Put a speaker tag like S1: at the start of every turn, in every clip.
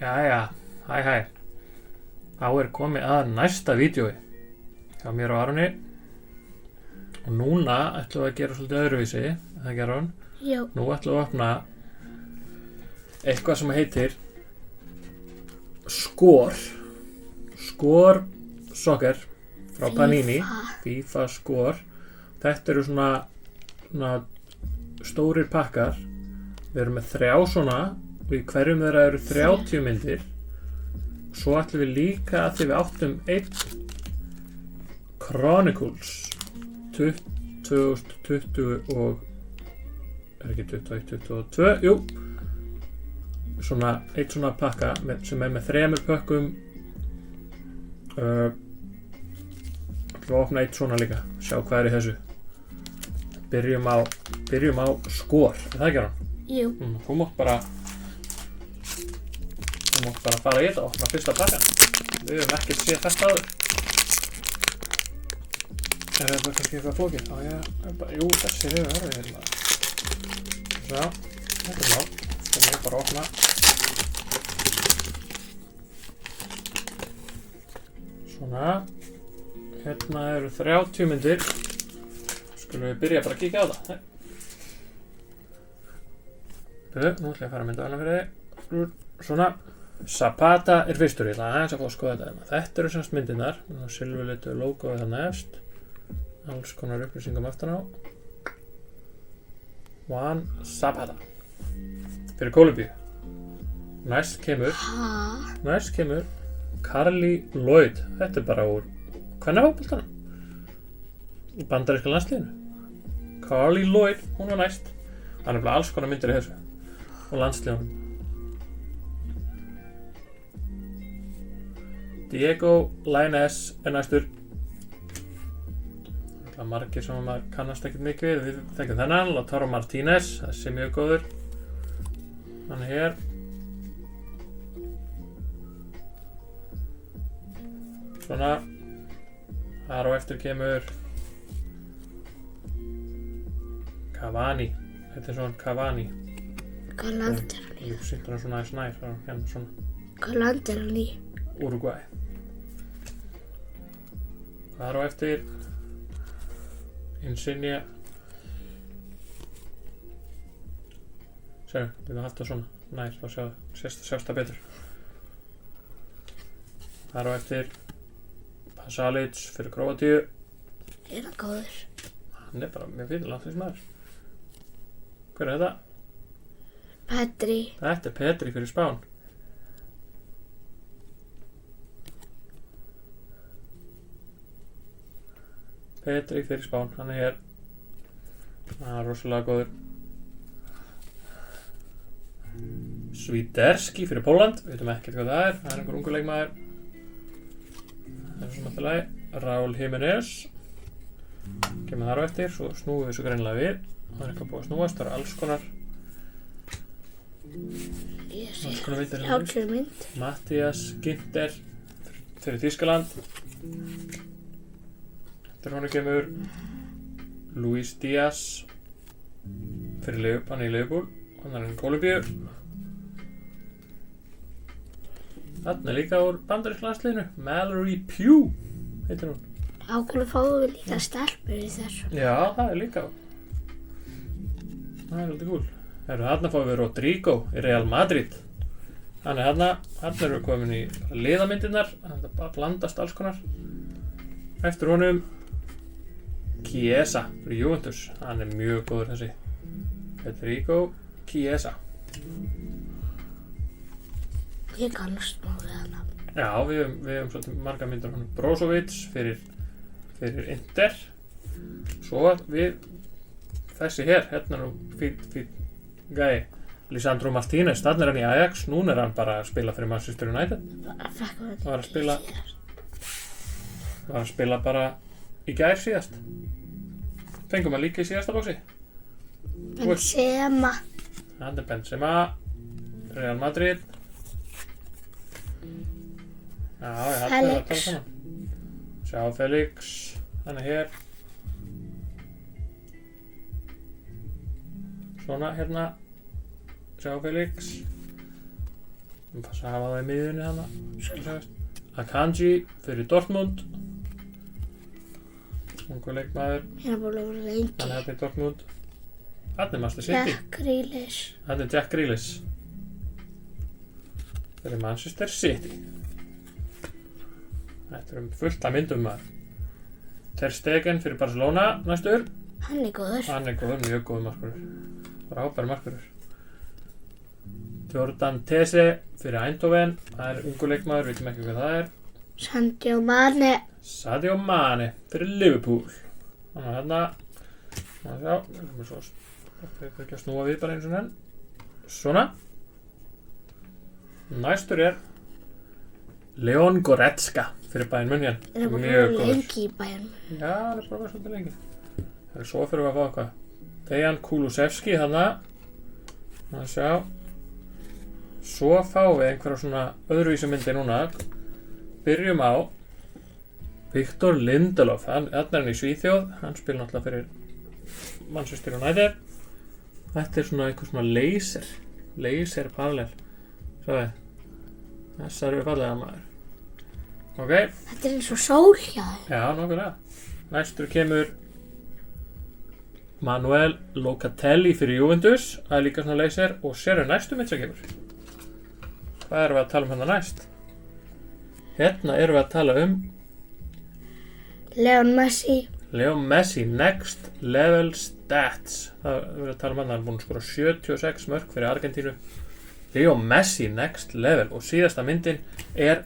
S1: Jæja, hæ. Þá komið að næsta vídeói hjá mér og Aroni. Og núna ætlum við að gera svolítið öðruvísi, það gera hún.
S2: Já.
S1: Nú ætlum við að opna eitthvað sem heitir Score Soccer frá Panini. FIFA Score. Þetta eru svona stórir pakkar. Við erum með 3 svona og í hverjum þeirra eru 30 myndir. Svo ætlum við líka að því við áttum 1 Chronicles 2020 og ekki 21, 22, jú eitt svona pakka sem með 3 pökkum. Ætlum við að opna 1 svona líka, sjá hvað í þessu. Byrjum á Score, er það ekki hann?
S2: Jú.
S1: Þú mátt bara fara í þetta og opna fyrsta pakkan. Við höfum ekkert séð þetta áður. Er þetta kannski eitthvað flókið? Jú, þessi höfum við hérna. Svo, þetta er mál. Þannig ég bara að opna. Svona. Hérna eru 30 myndir. Skulum við byrja bara að kíkja á það. Nú ætlum ég að fara að mynda hana fyrir þig. Svona. Zapata er fyrstur, ég ætla aðeins að fá að skoða þetta. Þetta eru semst myndirnar. Silfurlitu logoið þarna efst. Alls konar upplýsingum aftan á. Juan Zapata. Fyrir Kólumbíu. Næst kemur Carly Lloyd. Þetta er bara úr kvennafótboltanum. Í bandaríska landsliðinu. Carly Lloyd, hún var næst. Það er nefnilega alls konar myndir í þessu. Og landsliðunum. Diego Lainez er næstur. Það er margir sem maður kannast ekkert mikið við. Við þekkjum þennan, Lautaro Martínez, þessi er mjög góður. Hann er hér. Svona. Þar á eftir kemur Cavani. Þetta er svona Cavani.
S2: Hvað land er hann í?
S1: Jú, sýttur hann svona aðeins nær. Hérna svona.
S2: Hvað land er hann í?
S1: Uruguay. Þar á eftir Insignia. Sjáðu, við erum alltaf svona nær, þá sjást það betur. Þar á eftir Pasalic fyrir Króatíu.
S2: Er hann góður?
S1: Hann er bara mjög fyrir landsliðsmaður. Hver er þetta?
S2: Pedri.
S1: Þetta er Pedri fyrir Spán. Pedri fyrir Spán, hann er hér. Það er rosalega góður. Swiderski fyrir Pólland, við veitum ekkert hvað það er. Það er einhver ungur leikmaður. Það er svona alltaf lagi. Raúl Jiménez. Kemur þar á eftir, svo snúum við svo greinilega við. Það er eitthvað búið að snúast, það eru alls konar. Alls konar myndir.
S2: 30 mynd.
S1: Mattias Ginter fyrir Þýskaland. Þegar honum kemur Luis Díaz fyrir hann í Liverpool. Hann er í Kólumbíu. Þarna er líka úr bandaríska landsliðinu. Mallory Pugh heitir hún.
S2: Ákveðlega fáum við líka stelpur í þessu.
S1: Já, það er líka. Það er svolítið cool. Þarna fáum við Rodrigo í Real Madrid. Þannig þarna erum við komin í liðamyndirnar. Það bara blandast alls konar. Eftir honum Chiesa fyrir Juventus. Hann er mjög góður þessi. Federico Chiesa.
S2: Ég kannast má við hana.
S1: Já, við höfum svolítið marga myndir honum. Brozovic fyrir Inter. Svo við þessi hér, hérna nú fín gæi. Lisandro Martínez, þarna er hann í Ajax. Núna er hann bara að spila fyrir Manchester United. Var að spila bara í gær síðast. Fengum hann líka í síðasta bóksi.
S2: Benzema.
S1: Hann er Benzema. Real Madrid. Já, ég hætti að tala saman. Sjá Felix. Hann er hér. Svona hérna. Sjá Felix. Við passa að hafa það í miðjunni hana. Akanji fyrir Dortmund. Ungur leikmaður.
S2: Hérna búin að vera lengi.
S1: Hann er hérna í Dortmund. Hann er Manchester City.
S2: Jack Grealish.
S1: Hann er Jack Grealish. Fyrir Manchester City. Þetta fullt af myndum maður. Ter Stegen fyrir Barcelona næstur.
S2: Hann er góður.
S1: Hann er góður, mjög góður markvörður. Frábær markvörður. Jordan Tese fyrir Eindhoven. Það er ungur leikmaður, veitum ekki hvað það er.
S2: Sadio Mane.
S1: Sadio Mane fyrir Liverpool. Þannig að hérna. Sjá, við erum svo. Þetta er ekki að snúa við bara eins og henn. Svona. Næstur er Leon Goretzka fyrir Bayern München.
S2: Það er búin að vera lengi í Bayern.
S1: Já, það er bara svolítið lengi. Það er svo fyrir að fá eitthvað. Dejan Kulusevski þarna. Það sjá. Svo fáum við einhverja svona öðruvísi myndi núna. Byrjum á Victor Lindelof. Þarna er hann í Svíþjóð. Hann spil náttúrulega fyrir Manchester United. Þetta er svona einhver svona laser parallel. Svo við. Þessar eru fallega maður. Ok.
S2: Þetta er eins og sól hjá þér.
S1: Já, nokkulega. Næstur kemur Manuel Locatelli fyrir Juventus. Það er líka svona laser. Og sérðu næstu mynd sem kemur. Hvað erum við að tala um hérna næst? Hérna erum við að tala um Leo Messi Next Level Stats. Það erum við að tala um hann. Það er búin að skora 76 mörk fyrir Argentínu. Leo Messi Next Level. Og síðasta myndin er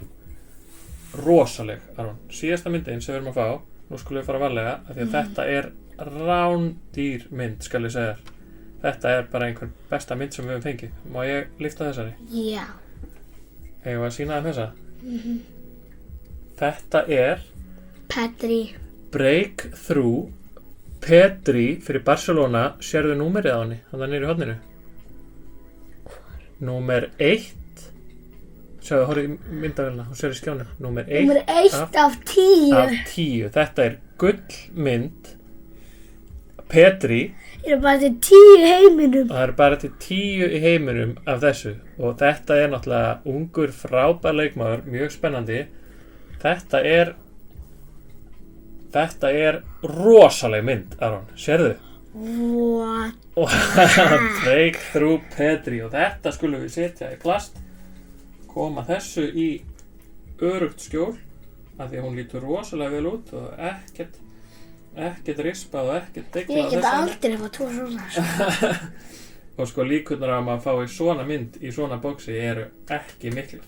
S1: rosaleg, Aron. Síðasta myndin sem við erum að fá. Nú skulum við fara varlega. Af því að þetta er rándýr mynd, skal ég segja þér. Þetta er bara einhver besta mynd sem við höfum fengið. Má ég lyfta þessari?
S2: Já.
S1: Eigum við að sýna þeim þessa? Þetta er
S2: Pedri.
S1: Breakthrough Pedri fyrir Barcelona. Sérðu númerið á henni? Þannig niður í horninu. Númer 1. Sjáðu, horfðu í myndavélina og sérðu skjánum. Númer 1
S2: Númer 1 af 10.
S1: af 10. Þetta er gullmynd Pedri.
S2: Það er bara til 10 í heiminum.
S1: Það er bara til 10 í heiminum af þessu. Og þetta er náttúrulega ungur frábær leikmaður, mjög spennandi. Þetta er rosaleg mynd, Aron. Sérðu?
S2: What?
S1: Breakthrough Pedri. Og þetta skulum við setja í plast. Koma þessu í örugt skjól. Af því að hún lítur rosalega vel út og ekkert rispað og ekkert deglað.
S2: Ég get aldrei fá 2 svona.
S1: Og sko líkurnar að maður fái svona mynd í svona boxi eru ekki miklar.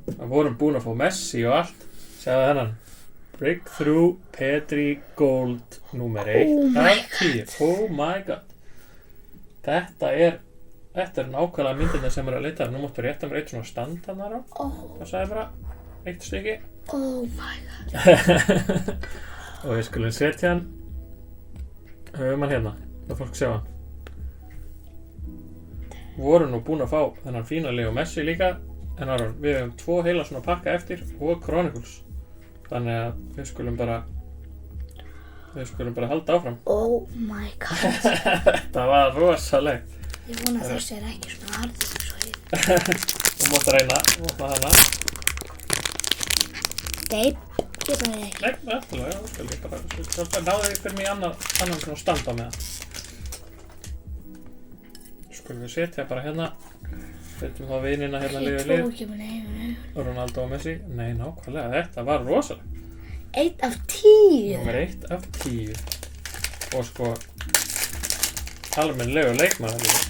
S1: Það vorum búin að fá Messi og allt. Sjáðu þennan. Breakthrough Pedri Gold númer 1 af 10. Oh my god. Þetta er nákvæmlega myndina sem er að leita. Nú máttu rétta mér eitt svona stand hann þar á. Það sagði bara eitt stykki.
S2: Oh my god.
S1: Og við skulum setja hann. Höfum hann hérna. Það fólk sjá hann. Vorum nú búin að fá þennan fína Leo Messi líka. En Aron, við hefum 2 heila svona pakka eftir og Chronicles. Þannig að við skulum bara halda áfram.
S2: Oh my god.
S1: Þetta var rosalegt.
S2: Ég vona að þessi er ekki svona harður eins og ég.
S1: Þú mátt reyna, þú mátt hana.
S2: Deip, geta þið ekki.
S1: Nei, eftirlega, já, skal ég bara náðu þig fyrir mig annan svona stand á með það. Skulum við setja bara hérna. Setjum þá vinina hérna
S2: Ég
S1: liðið
S2: trúi
S1: lið.
S2: ekki með nefnum.
S1: Ronaldo og Messi. Nei, nákvæmlega, þetta var rosalegt.
S2: 1 af 10.
S1: Númer 1 af 10. Og sko almennlegur leikmaður líka.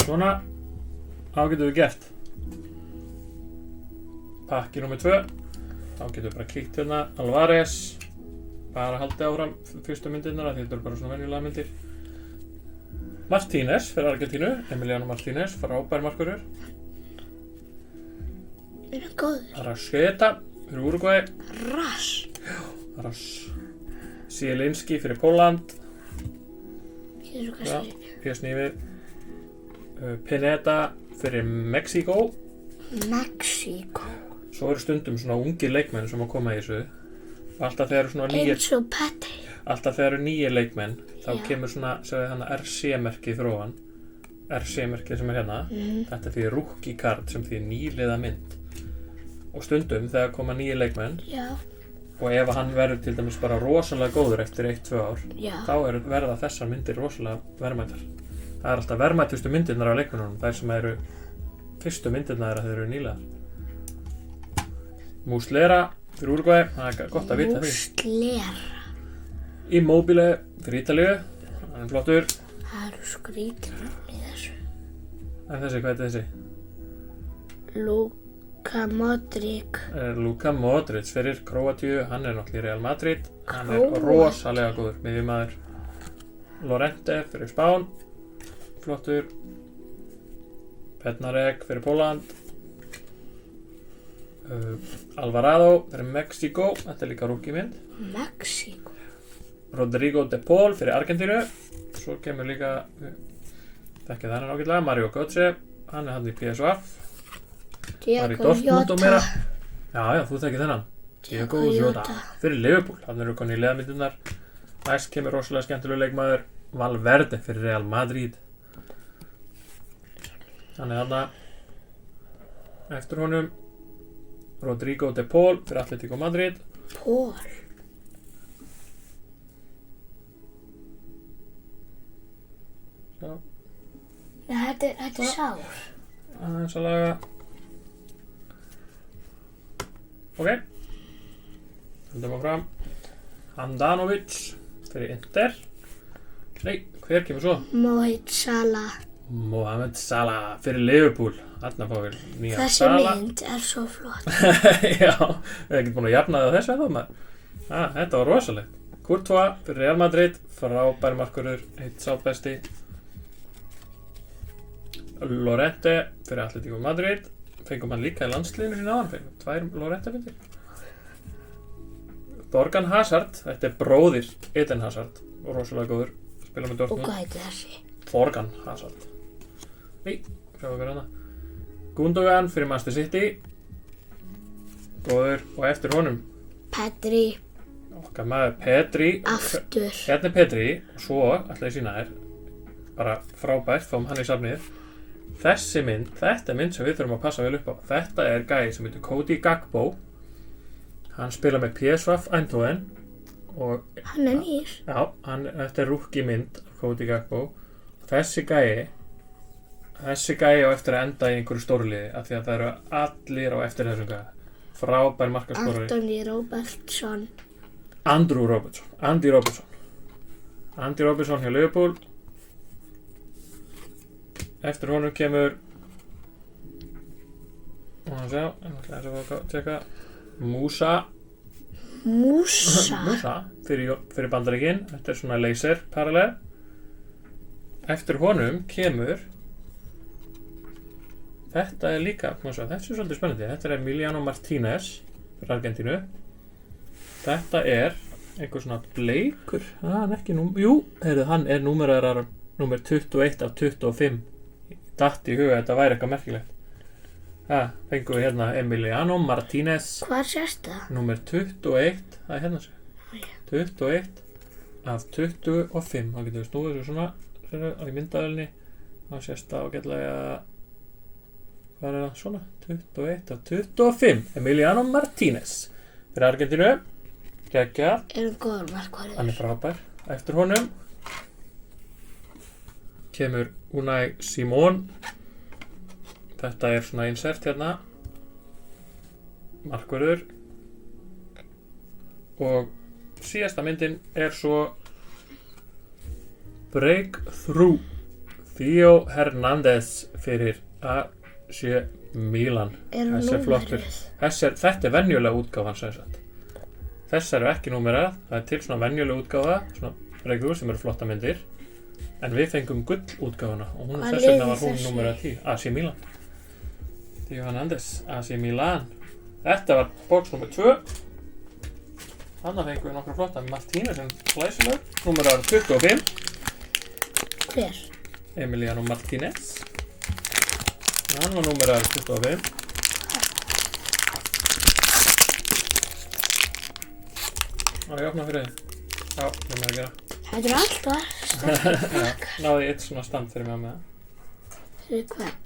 S1: Svona þá getum við gert pakki númer 2. Þá getum við bara kíkt hérna Alvarez. Bara haldið áfram fyrstu myndirnar. Þetta eru bara svona venjulega myndir. Martínez fyrir Argentínu. Emiliano Martínez, frábær markvörður.
S2: Er hann góður?
S1: Arrascaeta fyrir Uruguay. Rass. Zielinski fyrir Pólland.
S2: Ég svo
S1: Já,
S2: kannski.
S1: Pjasnýfið. Pineda fyrir Mexíkó.
S2: Mexíkó.
S1: Svo eru stundum svona ungir leikmenn sem að koma í þessu. Alltaf þegar eru svona nýjir.
S2: Eins og Pedri.
S1: alltaf þegar eru nýju leikmenn þá
S2: Já.
S1: kemur svona, sjáðu þannig RC-merkið fyrir ofan, RC-merkið sem er hérna, þetta því rookie card sem því nýliða mynd og stundum þegar koma nýju leikmenn
S2: Já.
S1: og ef hann verður til dæmis bara rosalega góður eftir 1-2 ár
S2: Já.
S1: þá verða þessar myndir rosalega verðmætar. Það er alltaf verðmætustu myndirnar á leikmennunum, þær sem eru fyrstu myndirnar þegar þeir eru nýliðar. Muslera fyrir Uruguay, það er gott að vita því.
S2: Muslera.
S1: Immobile fyrir Ítalíu, hann er flottur.
S2: Það eru skrýtin nafn í þessu.
S1: En þessi, hvað er þessi?
S2: Luka Modric.
S1: Luka Modric fyrir Króatíu, hann er náttúrulega í Real Madrid, hann er
S2: Króatía.
S1: rosalega góður miðjumaður. Llorente fyrir Spán, flottur. Bednarek fyrir Pólland. Alvarado fyrir Mexíkó, þetta er líka rookie mynd.
S2: Mexíkó.
S1: Rodrigo de Paul fyrir Argentínu. Svo kemur líka, þekkið hann ágætlega, Mario Götze, hann er hann í PSV. Var í
S2: Diego
S1: Dortmund og meira.
S2: Jota.
S1: Já, þú þekkið þennan.
S2: Diego
S1: Jota.
S2: Jota.
S1: Fyrir Liverpool, hann eru konið í liðamyndirnar. Næst kemur rosalega skemmtilegur leikmaður, Valverde fyrir Real Madrid. Hann er þarna. Eftir honum, Rodrigo de Paul fyrir Atlético Madrid.
S2: Paul.
S1: Já,
S2: Nei, þetta er sár.
S1: aðeins að laga. Ok. Höldum áfram. Handanovic fyrir Inter. Nei, hver kemur svo?
S2: Mohamed Salah.
S1: Mohamed Salah fyrir Liverpool. Þarna fáum við nýjan
S2: Þessi
S1: Salah.
S2: mynd er svo flott.
S1: Já, við erum ekki búin að jafna það á þessu eða maður. Þetta var rosalegt. Courtois fyrir Real Madrid, frábær markvörður, eitt sá besti. Llorente fyrir Atlético Madrid, fengum hann líka í landsliðinu sína áðan, fengum 2 Llorente myndir. Thorgan Hazard, þetta er bróðir Eden Hazard, og rosalega góður, spila með
S2: Og
S1: Dortmund.
S2: hvað heitir þessi?
S1: Thorgan Hazard. Nei, sjáum við hana. Gundogan fyrir Manchester City, góður, og eftir honum
S2: Pedri.
S1: okkar maður Pedri.
S2: Aftur.
S1: Hérna er Pedri, og svo ætla ég sína þér, bara frábært, fáum hann í safnið. Þessi mynd, þetta er mynd sem við þurfum að passa vel upp á. Þetta er gæi sem heitir Cody Gakpo. Hann spila með PSV Eindhoven og
S2: Hann er nýr.
S1: já, þetta er rookie mynd af Cody Gakpo. Þessi gæi á eftir að enda í einhverju stórliði af því að það eru allir á eftir þessum gæi. Frábær markaskorari.
S2: Anthony Robertson.
S1: Andy Robertson hjá Liverpool. Eftir honum kemur Musa fyrir Bandaríkin. Þetta er svona laser parallel. Eftir honum kemur þetta er líka, þetta er svolítið spennandi. Þetta er Emiliano Martínez fyrir Argentínu. Þetta er einhver svona bleikur, hann ekki hann er númerarar númer 21 af 25. Datt í huga, þetta væri eitthvað merkilegt. Fengum við hérna Emiliano Martínez.
S2: Hvað sést það?
S1: Númer 21, það er hérna sér. 21 af 25. Þá getum við snúið þessu svona á í myndaðalni. Það sést það ágætlega. Hvað er það? Svona. 21 af 25. Emiliano Martínez. Fyrir Argentínu. Geggjað.
S2: Er hann góður markvörður?
S1: Hann er frábær. Eftir honum kemur Unai Simón. Þetta er svona insert hérna. Markvörður. Og síðasta myndin er svo Breakthrough. Theo Hernández fyrir AC Milan.
S2: Er hann
S1: Þessi er flottur.
S2: númerið?
S1: Þetta er venjulega útgáfan sem sagt. Þess eru ekki númerað. Það er til svona venjulega útgáfa, svona Breakthrough sem eru flotta myndir. En við fengum gull útgáfuna og hún
S2: Hvað
S1: þess vegna
S2: liði
S1: var hún
S2: þessi?
S1: númerað 10. AC Milan. Theo Hernández, AC Milan. Þetta var box nummer 2. Þannig fengum við nokkru flotta Martínez sem glæsilegur. Númeraður 25.
S2: Hver?
S1: Emiliano Martínez. Hann var númeraður 25. Var ég að opna fyrir þið? Já, það með að gera.
S2: Þetta er alltaf sterkir pakkar.
S1: Náði eitt svona stand fyrir mig með það.
S2: Fyrir hvern?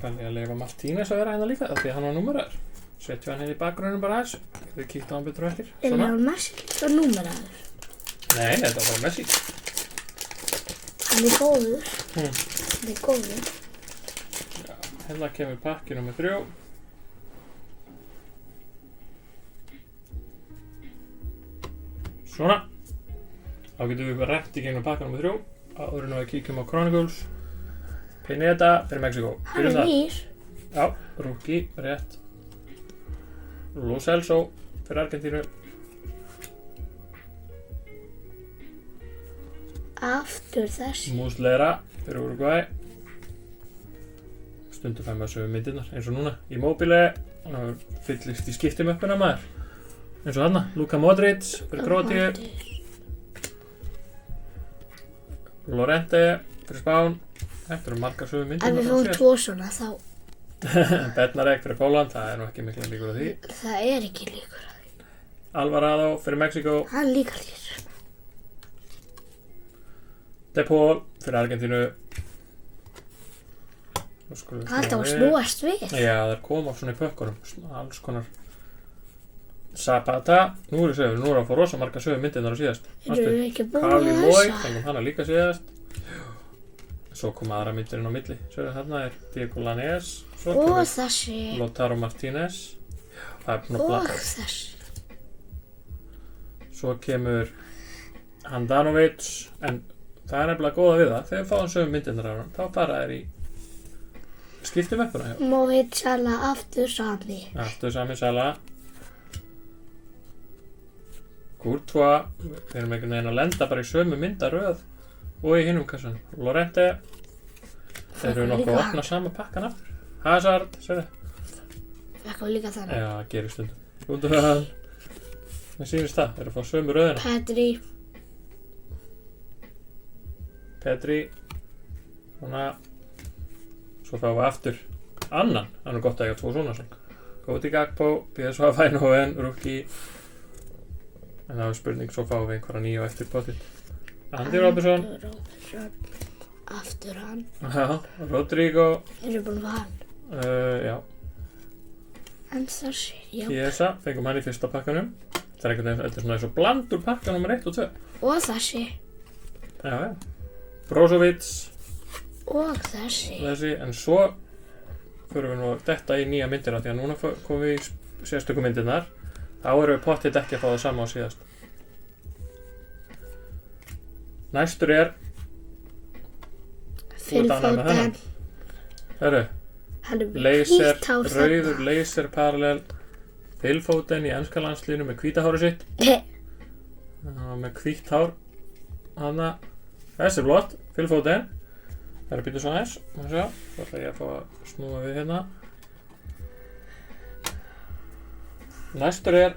S1: Þannig að leifa Martínez að vera hérna líka, af því að hann var númeraður. Setjum hann hérna í bakgrunum bara aðeins. Við kíktum á hann betur eftir.
S2: Er hann Messi líka númeraður?
S1: Nei, þetta var bara Messi.
S2: Hann er góður. Hann er góður.
S1: Já, hérna kemur pakki nummer 3. Svona. Þá getum við bara rætt í gegnum pakka nummer 3. Áður en við kíkjum á Chronicles. Pineda fyrir Mexiko.
S2: Hann er nýr.
S1: Já, rookie, rétt. Lo Celso fyrir Argentínu.
S2: Aftur þessi.
S1: Muslera fyrir Uruguay. Stundum fæ maður sömu myndirnar, eins og núna. Immobile, hann fyllist í skiptimöppuna maður. Eins og þarna, Luka Modric fyrir Króatíu. Llorente fyrir Spán. Þetta eru margar sömu myndirnar.
S2: Ef við fáum 2 svona þá...
S1: Bednarek fyrir Pólland, það er nú ekki mikla líkur á því.
S2: Það er ekki líkur á því.
S1: Alvarado fyrir Mexiko.
S2: Hann líka líkur.
S1: De Paul fyrir Argentínu.
S2: Alltaf að snúast við.
S1: Já, það koma svona í pökkunum. Alls konar. Zapata. Nú er að fá rosa marga sögu myndirnar á síðast.
S2: Eru við ekki búin
S1: Carly
S2: að
S1: Lloyd,
S2: þessa?
S1: fengum hana líka síðast. Svo kom aðra myndir inn á milli. Svo þarna er Diego Lainez.
S2: Og þessi.
S1: Lautaro Martínez. Það er búin að
S2: Og þessi.
S1: Svo kemur Handanovic. En það er nefnilega góða við það. Þegar við fáum sömu myndirnar á hann, þá fara þær í skiptimöppuna hjá.
S2: Mohamed Salah aftur sami.
S1: Aftur sami Salah. Courtois. Við erum einhvern veginn að lenda bara í sömu myndaröð og í hinum kassan. Llorente. Þeir eru nokkuð að opna sama pakkan aftur. Hazard, sérðu.
S2: Fekkum líka þannig.
S1: Já, það gerir stundum. Gundogan. Mér sýnist það, þeir eru að fá sömu röðina. Pedri. Svona. Svo fáum við aftur annan. Það er gott að eiga 2 svona sang. Cody Gakpo, PSV Eindhoven, rookie. En það er spurning, svo fáum við einhverja nýja á eftir potið. Andy Robertson.
S2: Aftur hann.
S1: Já, Rodrigo.
S2: Erum búin að fá hann.
S1: Já.
S2: En þessi, já.
S1: Chiesa, fengum hann í fyrsta pakkanum. Það er einhvern veginn, þetta er svona eins og blandur pakka nummer 1 og 2.
S2: Og þessi.
S1: Já. Brozovic.
S2: Og þessi.
S1: En svo förum við nú detta í nýja myndir því að núna komum við í sérstöku myndirnar. Þá erum við pottið ekki að fá það sama á síðast. Næstur er
S2: Phil Foden.
S1: Hörru,
S2: Hann er
S1: laser,
S2: hvítt hár
S1: rauður laser parallel. Phil Foden í enska landsliðinu með hvíta háru sitt. Með hvítt hár. Hanna, þessi er flott. Phil Foden. Það er að býta svo aðeins. Svo ætla ég að fá að snúa við hérna. Næstur er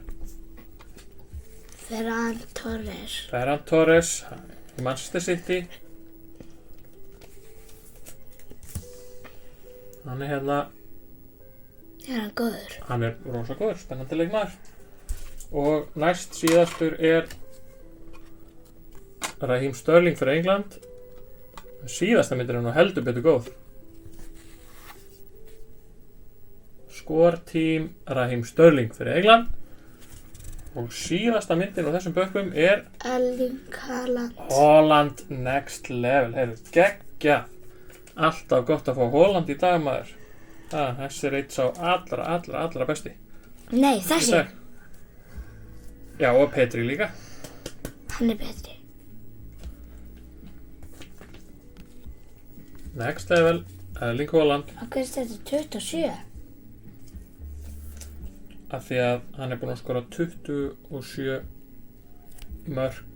S2: Ferran Torres.
S1: Ferran Torres í Manchester City. Hann er hérna.
S2: Er hann góður?
S1: Hann er rosa góður, spennandi leikmaður. Og næst síðastur er Raheem Sterling fyrir England. Síðasta myndir er nú heldur betur góð. Score team Raheem Sterling fyrir England. Og síðasta myndin á þessum bökkum er
S2: Erling Haaland.
S1: Haaland next level. Heyrðu, geggjað. Alltaf gott að fá Haaland í dag, maður. Þessi er eitt sá allra besti.
S2: Nei, þessi.
S1: Já, og Pedri líka.
S2: Hann er betri.
S1: Next level, Erling Haaland.
S2: Og hvað er þetta 27?
S1: Af því að hann er búinn að skora 27 mörk.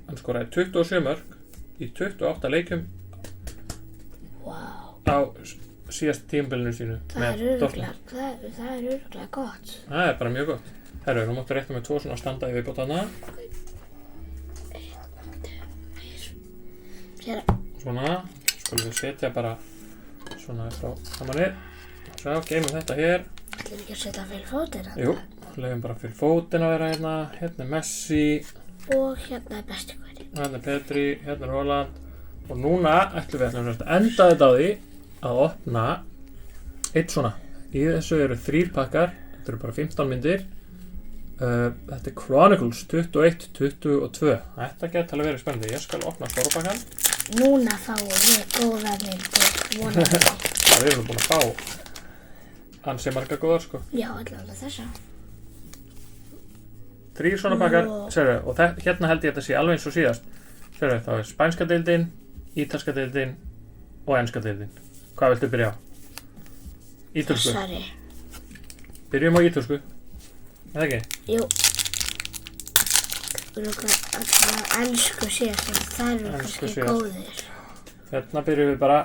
S1: Hann skoraði 27 mörk í 28 leikjum á síðasta tímabilinu sínu.
S2: Það er örugglega gott.
S1: Það er bara mjög gott. Herru, nú máttu rétta með 2 svona standa í viðbót þarna. Svona, skulum við setja bara svona frá samanir. Svo, geymum þetta hér.
S2: Ætlir ekki að setja fyrir fótinn
S1: Jú, leiðum bara fyrir fótinn að vera hérna. Hérna er Messi,
S2: og hérna er besti hverju.
S1: hérna er Petri, hérna er Haaland. Og núna ætlum við að enda þetta á því að opna eitt svona. Í þessu eru 3 pakkar, þetta eru bara 15 myndir. Þetta er Chronicles 21, 22. Þetta geti alveg verið spennandi. Ég skal opna stóra pakkan.
S2: Núna fáum við góða mynd vonandi.
S1: Við erum búin að fá ansi marga góðar sko.
S2: Já, allavega þessa.
S1: 3 svona pakkar, sérðu, og hérna held ég að þetta sé alveg eins og síðast. Sérðu, þá er spænska deildin, ítalska deildin og enska deildin. Hvað viltu byrja á? Ítölsku.
S2: Þessari.
S1: Byrjum á ítölsku. Eða ekki?
S2: Jú. Alltaf ensku síðast, en það eru
S1: Ensku
S2: kannski
S1: síðast.
S2: góðir.
S1: Hérna byrjum við bara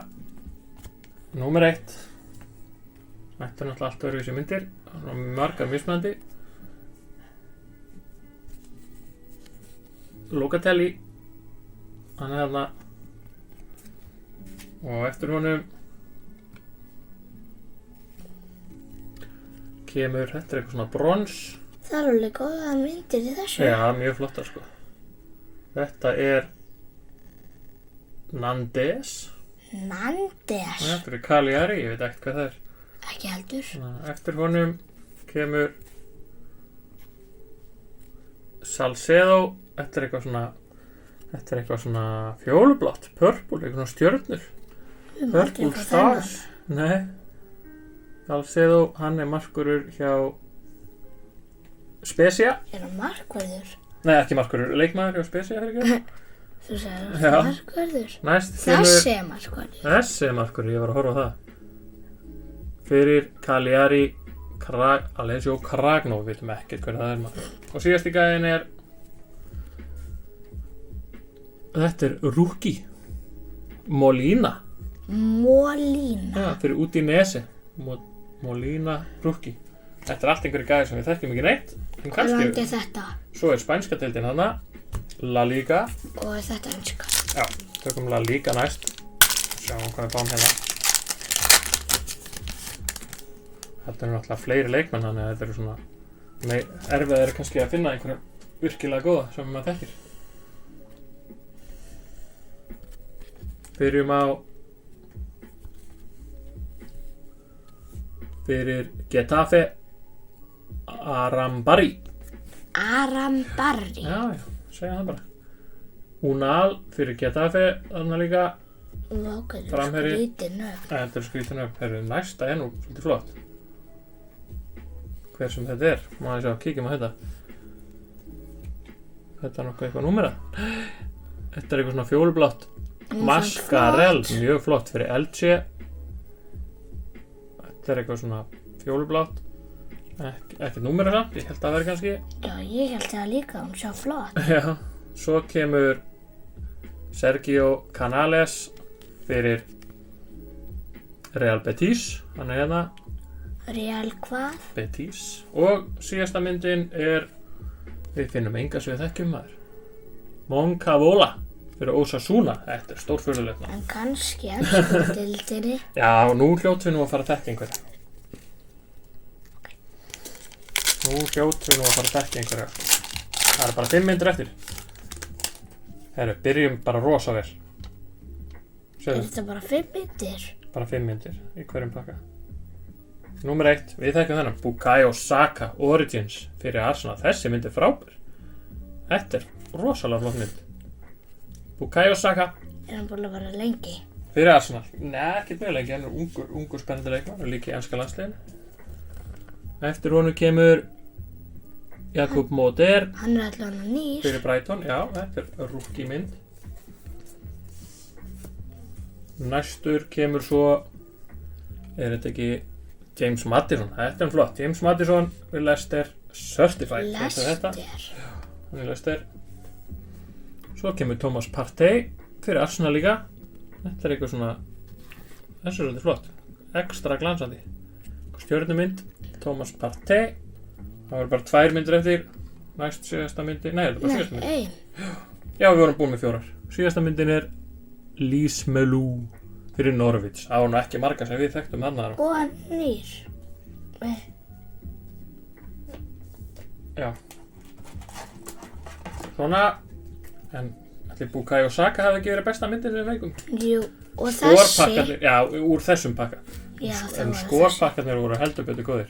S1: númer 1. Þetta er náttúrulega allt öðruvísi myndir. Það er margar mismunandi. Locatelli. Hann er þarna. Og eftir honum kemur, þetta er eitthvað svona brons.
S2: Það eru alveg góða myndir í þessu.
S1: Já, mjög flottar sko. Þetta er Nandes.
S2: Nandes.
S1: Þetta er Cagliari, ég veit ekkert hvað það er.
S2: Ekki heldur.
S1: Eftir honum kemur Salcedo. Þetta er eitthvað svona fjólublátt, purple, eitthvað svona stjörnur. Purple stars. Nei. Salcedo, hann er markvörður hjá Spezia.
S2: Er það markvörður?
S1: Nei, ekki markvörður, leikmaður hjá Spezia, fyrir ekki?
S2: Þú sagði
S1: Já.
S2: það markvörður.
S1: Næst kemur
S2: Þessi er markvörður.
S1: Þessi er markvörður, ég var að horfa á það. Fyrir Cagliari, Alessio Cragno, við veitum ekkert hvernig það er maður. Og síðast í gæðin er þetta er Rúki Molina.
S2: Molina.
S1: Já, fyrir Udinese. Molina Rúki. Þetta er allt einhverju gæðir sem við þekkjum ekki neitt. En
S2: Hvað landi
S1: kannski,
S2: er þetta?
S1: svo er spænska deildin hana, La Liga.
S2: Og er þetta enska?
S1: Já, tökum La Liga næst. Sjáum hvað við fáum hérna. Þetta eru náttúrulega fleiri leikmenn, þannig að þetta eru svona erfið er kannski að finna einhverja virkilega góða sem maður þekkir. Byrjum á fyrir Getafe Arambari.
S2: Arambari.
S1: Já, segja það bara. Unal fyrir Getafe, þarna líka.
S2: Vákvæður
S1: Framherji.
S2: skrítið nöfn.
S1: Þetta er skrítin upp. Næsta er nú svolítið flott. Hver sem þetta er. Má ég sjá, kíkjum á þetta. Þetta er nokkuð eitthvað númerað. Þetta er eitthvað svona fjólublátt. Mascarell, mjög flott fyrir Elche. Þetta er eitthvað svona fjólublátt. Ekki númerað samt, ég held að það veri kannski.
S2: Já, ég held það líka, hún sjá flott.
S1: Já, svo kemur Sergio Canales fyrir Real Betis. Hann er hérna.
S2: Real hvað?
S1: Betis. Og síðasta myndin er, við finnum enga sem við þekkjum maður. Moncavola fyrir Osasuna. Þetta er stórfurðulegt nafn.
S2: En kannski ensku deildinni.
S1: Já, nú hljótum við nú að fara að þekka einhverja. Nú hljótum við nú að fara að þekka einhverja. Það eru bara 5 myndir eftir. Herru, byrjum bara rosa vel.
S2: Er
S1: Sjöðu,
S2: þetta bara 5 myndir?
S1: bara 5 myndir í hverjum pakka. Númer 1, við þekkjum þennan. Bukayo Saka Origins fyrir Arsenal. Þessi mynd er frábær. Þetta er rosalega flott mynd. Bukayo Saka
S2: Er hann búin að vera lengi?
S1: fyrir Arsenal. Nei, ekkert mjög lengi, hann er ungur spennandi leikmaður og líka í enska landsliðinu. Eftir honum kemur Jakub Moder
S2: Hann er allavega nýr.
S1: fyrir Brighton. Já, þetta er rúkki mynd. Næstur kemur svo, er þetta ekki James Maddison? Þetta er flott. James Maddison við Leicester Certified. Þetta.
S2: Lester.
S1: Hann er Leicester. Svo kemur Thomas Partey fyrir Arsenal líka. Þetta er eitthvað svona, þessu er svolítið flott. Ekstra glansandi. Stjörnumynd, Thomas Partey. Það verður bara 2 myndir eftir. Næst síðasta myndi, nei, þetta er bara síðasta myndi.
S2: Ein.
S1: Já, við vorum búin með 4. Síðasta myndin er Lismelu fyrir Norwich. Það var nú ekki marga sem við þekktum þarna.
S2: Og hann nýr.
S1: Já. Svona, en allir Bukayo Saka hafi ekki verið besta myndin sem við fengum.
S2: Jú, og þessi.
S1: Skórpakkarnir, já, úr þessum pakka.
S2: Já, það
S1: En
S2: var
S1: skórpakkarnir voru heldur betur góðir.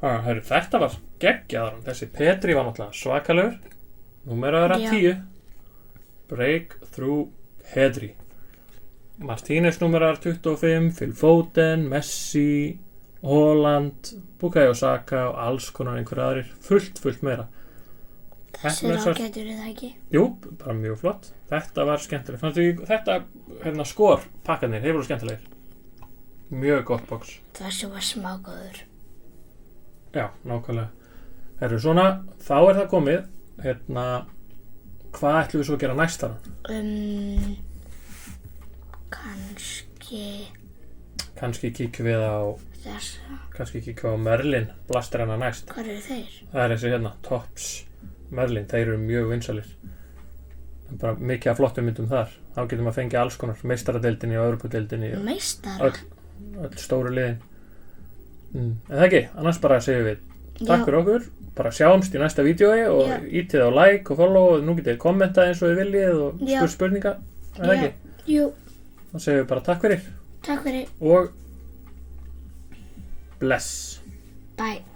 S1: Heyrðu, þetta var geggjaður. Þessi Petri var náttúrulega svakalegur. Númeraður
S2: Já.
S1: 10. Breakthrough Pedri. Martínez númeraður 25. Phil Foden, Messi, Haaland, Bukayo Saka og alls konar einhverja aðrir. Fullt meira.
S2: Þessi er ágætur eða ekki?
S1: Jú, bara mjög flott. Þetta var skemmtilegt. Fannstu ekki, þetta, skórpakkarnir, þeir voru skemmtilegir. Mjög gott box.
S2: Þessi var smágóður.
S1: Já, nákvæmlega. Herru, svona, þá er það komið. Hvað ætlum við svo að gera næst þar? Kannski kíkjum við á Merlin, blasterana næst.
S2: Hvað eru þeir?
S1: Það er þessi Tops Merlin, þeir eru mjög vinsælir. Bara mikið af flottum myndum þar. Þá getum við að fengja alls konar, meistaradeildinni og Evrópudeildinni og
S2: Meistara?
S1: öll stóru liðin. En það ekki, annars bara segjum við takk fyrir okkur, bara sjáumst í næsta vídeói og ítið á like og follow og nú getið þið kommenta eins og þið viljið og spurninga, er það ekki?
S2: Jú.
S1: Þá segjum við bara takk fyrir.
S2: Takk fyrir.
S1: Og bless.
S2: Bye.